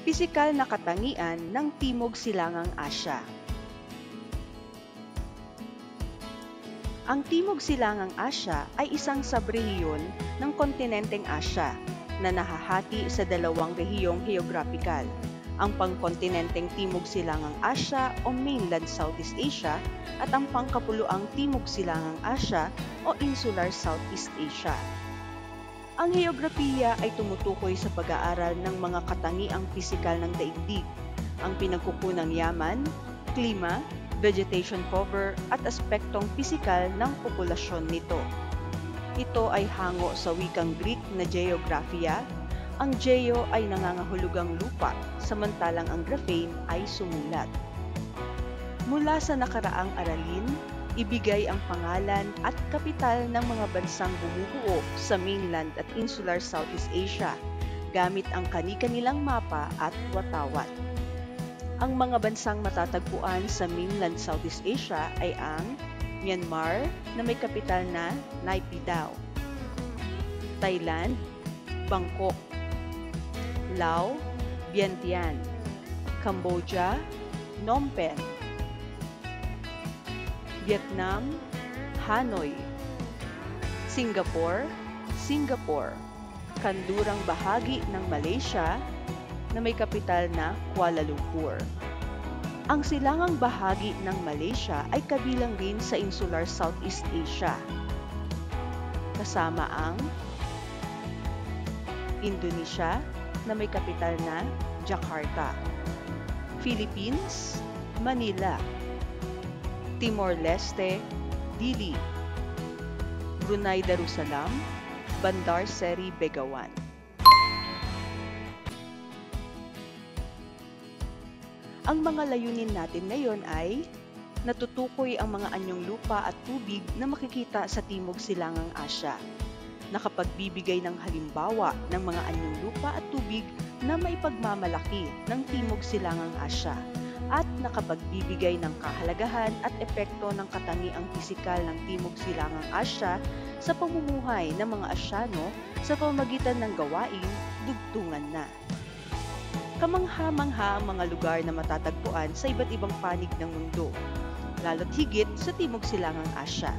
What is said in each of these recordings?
pisikal na katangian ng Timog Silangang Asya. Ang Timog Silangang Asya ay isang subrehiyon ng kontinenteng Asya na nahahati sa dalawang rehiyong geographical, ang pangkontinenteng Timog Silangang Asya o Mainland Southeast Asia at ang pangkapuluang Timog Silangang Asya o Insular Southeast Asia. Ang heograpiya ay tumutukoy sa pag-aaral ng mga katangiang pisikal ng daigdig, ang pinagkukunang yaman, klima, vegetation cover at aspektong pisikal ng populasyon nito. Ito ay hango sa wikang Greek na geographiya. Ang geo ay nangangahulugang lupa, samantalang ang grapheme ay sumulat. Mula sa nakaraang aralin, ibigay ang pangalan at kapital ng mga bansang bumubuo sa mainland at insular Southeast Asia gamit ang kani-kanilang mapa at watawat. Ang mga bansang matatagpuan sa mainland Southeast Asia ay ang Myanmar na may kapital na Naypyidaw, Thailand, Bangkok, Laos, Vientiane, Cambodia, Phnom Penh, Vietnam, Hanoi, Singapore, kanlurang bahagi ng Malaysia na may kapital na Kuala Lumpur. Ang silangang bahagi ng Malaysia ay kabilang rin sa Insular Southeast Asia, kasama ang Indonesia na may kapital na Jakarta, Philippines, Manila, Timor-Leste, Dili, Brunei Darussalam, Bandar Seri Begawan. Ang mga layunin natin ngayon ay natutukoy ang mga anyong lupa at tubig na makikita sa Timog Silangang Asya, nakapagbibigay ng halimbawa ng mga anyong lupa at tubig na maipagmamalaki ng Timog Silangang Asya, at nakapagbibigay ng kahalagahan at epekto ng katangiang pisikal ng Timog Silangang Asya sa pamumuhay ng mga Asyano sa pamamagitan ng gawaing dugtungan na. Kamangha-mangha ang mga lugar na matatagpuan sa iba't ibang panig ng mundo, lalo't higit sa Timog Silangang Asya.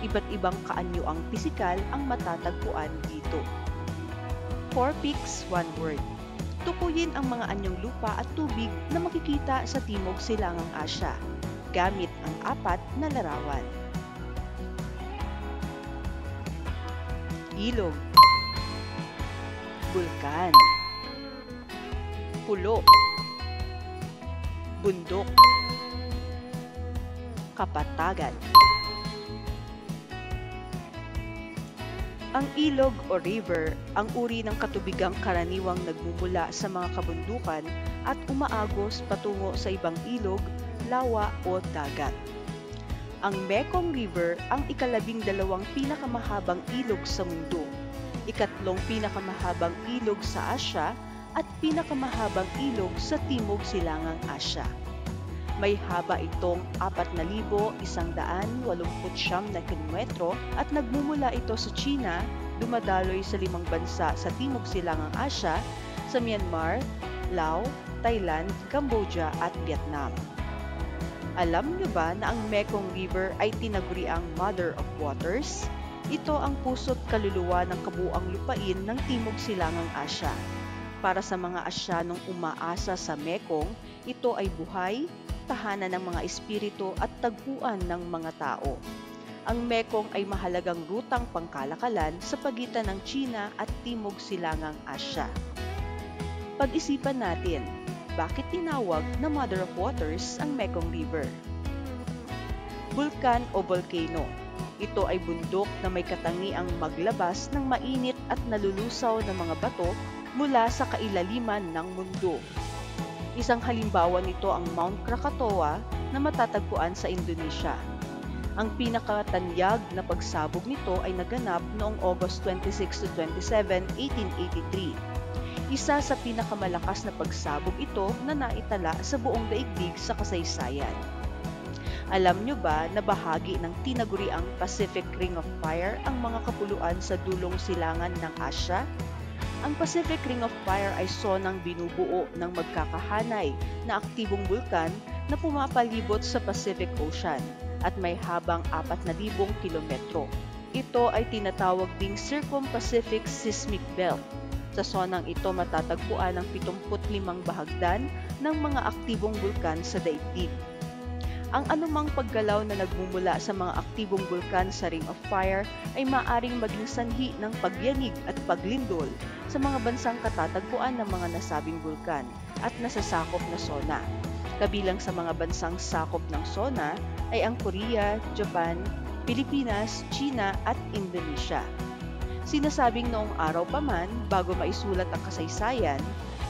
Iba't ibang kaanyuang pisikal ang matatagpuan dito. 4 peaks, 1 word. Tukuyin ang mga anyong lupa at tubig na makikita sa Timog Silangang Asya gamit ang 4 na larawan. Ilog, bulkan, pulo, bundok, kapatagan. Ang ilog o river ang uri ng katubigang karaniwang nagmumula sa mga kabundukan at umaagos patungo sa ibang ilog, lawa o dagat. Ang Mekong River ang ika-12 pinakamahabang ilog sa mundo, ika-3 pinakamahabang ilog sa Asya at pinakamahabang ilog sa Timog Silangang Asya. May haba itong 4,189 na kilometro at nagmumula ito sa China, dumadaloy sa 5 bansa sa Timog Silangang Asya, sa Myanmar, Laos, Thailand, Cambodia at Vietnam. Alam niyo ba na ang Mekong River ay tinaguriang Mother of Waters? Ito ang puso't kaluluwa ng kabuuang lupain ng Timog Silangang Asya. Para sa mga Asyanong umaasa sa Mekong, ito ay buhay, tahanan ng mga espiritu at tagpuan ng mga tao. Ang Mekong ay mahalagang rutang pangkalakalan sa pagitan ng China at Timog Silangang Asya. Pag-isipan natin, bakit tinawag na Mother of Waters ang Mekong River? Bulkan o volcano. Ito ay bundok na may katangiang maglabas ng mainit at nalulusaw na mga bato mula sa kailaliman ng mundo. Isang halimbawa nito ang Mount Krakatoa na matatagpuan sa Indonesia. Ang pinakatanyag na pagsabog nito ay naganap noong August 26 to 27, 1883. Isa sa pinakamalakas na pagsabog ito na naitala sa buong daigdig sa kasaysayan. Alam nyo ba na bahagi ng tinaguriang Pacific Ring of Fire ang mga kapuluan sa dulong silangan ng Asya? Ang Pacific Ring of Fire ay sonang binubuo ng magkakahanay na aktibong bulkan na pumapalibot sa Pacific Ocean at may habang 4,000 kilometro. Ito ay tinatawag ding Circum-Pacific Seismic Belt. Sa sonang ito matatagpuan ang 75 bahagdan ng mga aktibong bulkan sa daigdig. Ang anumang paggalaw na nagmumula sa mga aktibong bulkan sa Ring of Fire ay maaring maging sanhi ng pagyanig at paglindol sa mga bansang katatagpuan ng mga nasabing bulkan at nasasakop na sona. Kabilang sa mga bansang sakop ng sona ay ang Korea, Japan, Pilipinas, China at Indonesia. Sinasabing noong araw pa man, bago maisulat ang kasaysayan,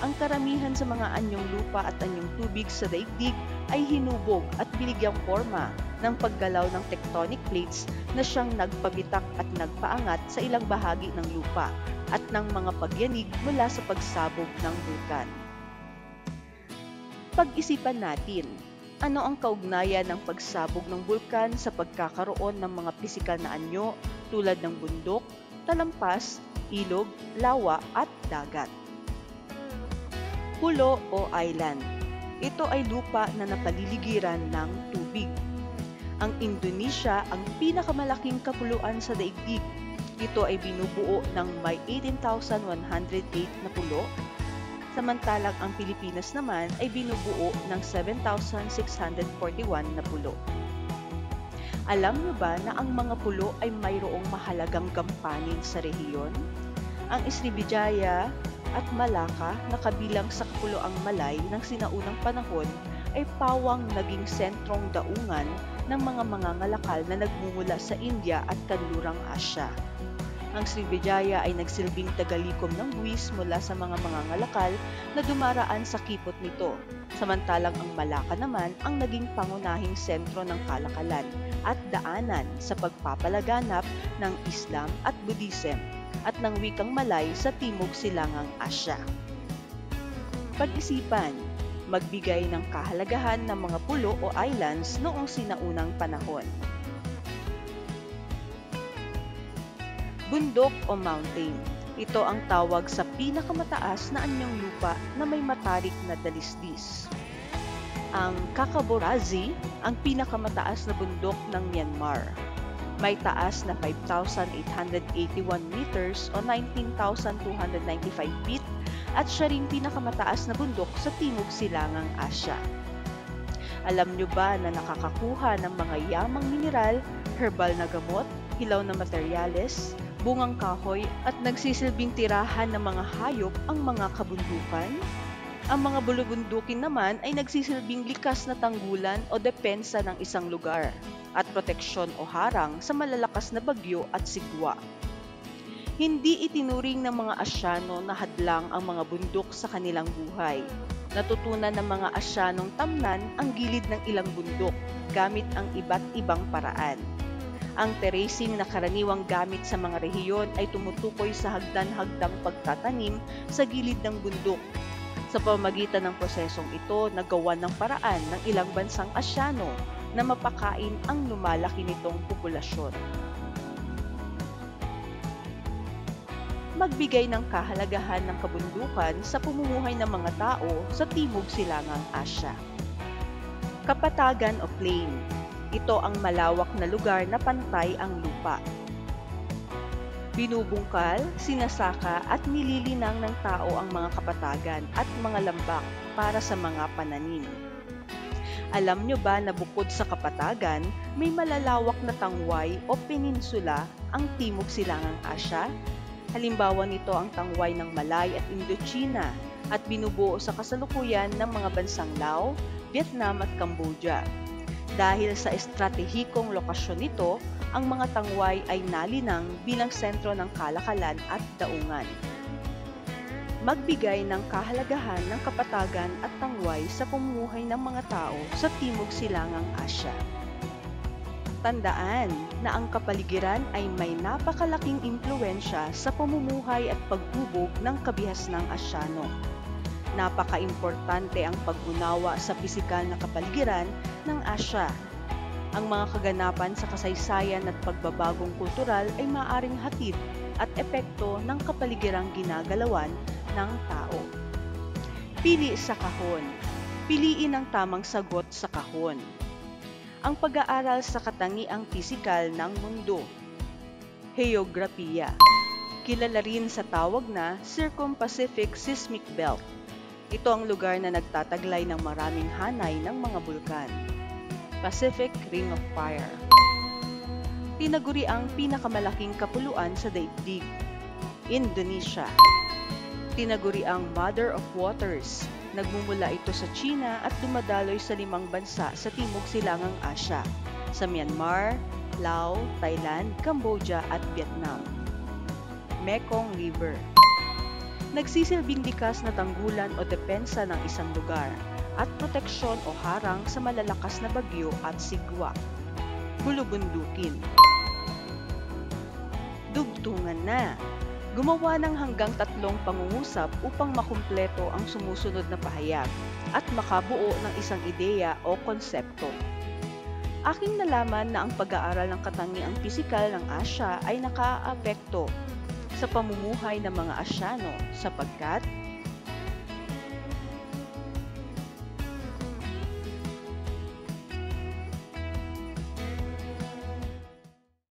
ang karamihan sa mga anyong lupa at anyong tubig sa daigdig ay hinubog at binigyang forma ng paggalaw ng tectonic plates na siyang nagpabitak at nagpaangat sa ilang bahagi ng lupa at ng mga pagyanig mula sa pagsabog ng bulkan. Pag-isipan natin, ano ang kaugnayan ng pagsabog ng bulkan sa pagkakaroon ng mga pisikal na anyo tulad ng bundok, talampas, ilog, lawa at dagat? Pulo o island. Ito ay lupa na napaliligiran ng tubig. Ang Indonesia ang pinakamalaking kapuluan sa daigdig. Ito ay binubuo ng may 18,108 na pulo, samantalang ang Pilipinas naman ay binubuo ng 7,641 na pulo. Alam niyo ba na ang mga pulo ay mayroong mahalagang gampanin sa rehiyon? Ang Srivijaya at Malacca na kabilang sa Kapuloang Malay ng sinaunang panahon ay pawang naging sentrong daungan ng mga mangangalakal na nagmumula sa India at kanlurang Asya. Ang Srivijaya ay nagsilbing tagalikom ng buwis mula sa mga mangangalakal na dumaraan sa kipot nito, samantalang ang Malacca naman ang naging pangunahing sentro ng kalakalan at daanan sa pagpapalaganap ng Islam at Buddhism at ng wikang Malay sa Timog Silangang Asya. Pag-isipan, magbigay ng kahalagahan ng mga pulo o islands noong sinaunang panahon. Bundok o mountain. Ito ang tawag sa pinakamataas na anyong lupa na may matarik na dalisdis. Ang Kakaborazi, ang pinakamataas na bundok ng Myanmar. May taas na 5,881 meters o 19,295 feet at siya ring pinakamataas na bundok sa Timog Silangang Asya. Alam nyo ba na nakakakuha ng mga yamang mineral, herbal na gamot, hilaw na materyales, bungang kahoy at nagsisilbing tirahan ng mga hayop ang mga kabundukan? Ang mga bulubundukin naman ay nagsisilbing likas na tanggulan o depensa ng isang lugar at proteksyon o harang sa malalakas na bagyo at sigwa. Hindi itinuring ng mga Asyano na hadlang ang mga bundok sa kanilang buhay. Natutunan ng mga Asyanong tamnan ang gilid ng ilang bundok gamit ang iba't ibang paraan. Ang terracing na karaniwang gamit sa mga rehiyon ay tumutukoy sa hagdan-hagdang pagtatanim sa gilid ng bundok. Sa pamamagitan ng prosesong ito, nagawa ng paraan ng ilang bansang Asyano na mapakain ang lumalaki nitong populasyon. Magbigay ng kahalagahan ng kabundukan sa pamumuhay ng mga tao sa Timog Silangang Asya. Kapatagan o plain. Ito ang malawak na lugar na pantay ang lupa. Binubungkal, sinasaka at nililinang ng tao ang mga kapatagan at mga lambak para sa mga pananim. Alam nyo ba na bukod sa kapatagan, may malalawak na tangway o peninsula ang Timog Silangang Asya? Halimbawa nito ang tangway ng Malay at Indochina at binubuo sa kasalukuyan ng mga bansang Laos, Vietnam at Cambodia. Dahil sa estratehikong lokasyon nito, ang mga tangway ay nalinang bilang sentro ng kalakalan at daungan. Magbigay ng kahalagahan ng kapatagan at tangway sa pamumuhay ng mga tao sa Timog Silangang Asya. Tandaan na ang kapaligiran ay may napakalaking impluwensya sa pamumuhay at paghubog ng kabihasnang Asyano. Napaka-importante ang pag-unawa sa pisikal na kapaligiran ng Asya. Ang mga kaganapan sa kasaysayan at pagbabagong kultural ay maaaring hatid at epekto ng kapaligirang ginagalawan ng tao. Pili sa kahon. Piliin ang tamang sagot sa kahon. Ang pag-aaral sa katangiang pisikal ng mundo. Heograpiya. Kilala rin sa tawag na Circum-Pacific Seismic Belt. Ito ang lugar na nagtataglay ng maraming hanay ng mga bulkan. Pacific Ring of Fire. Tinaguri ang pinakamalaking kapuluan sa daigdig. Indonesia. Tinaguri ang Mother of Waters. Nagmumula ito sa China at dumadaloy sa 5 bansa sa Timog Silangang Asya, sa Myanmar, Laos, Thailand, Cambodia at Vietnam. Mekong River. Nagsisilbing likas na tanggulan o depensa ng isang lugar at proteksyon o harang sa malalakas na bagyo at sigwa. Bulubundukin. Dugtungan na. Gumawa ng hanggang 3 pangungusap upang makumpleto ang sumusunod na pahayag at makabuo ng isang ideya o konsepto. Aking nalaman na ang pag-aaral ng katangiang pisikal ng Asya ay nakaaapekto sa pamumuhay ng mga Asyano sapagkat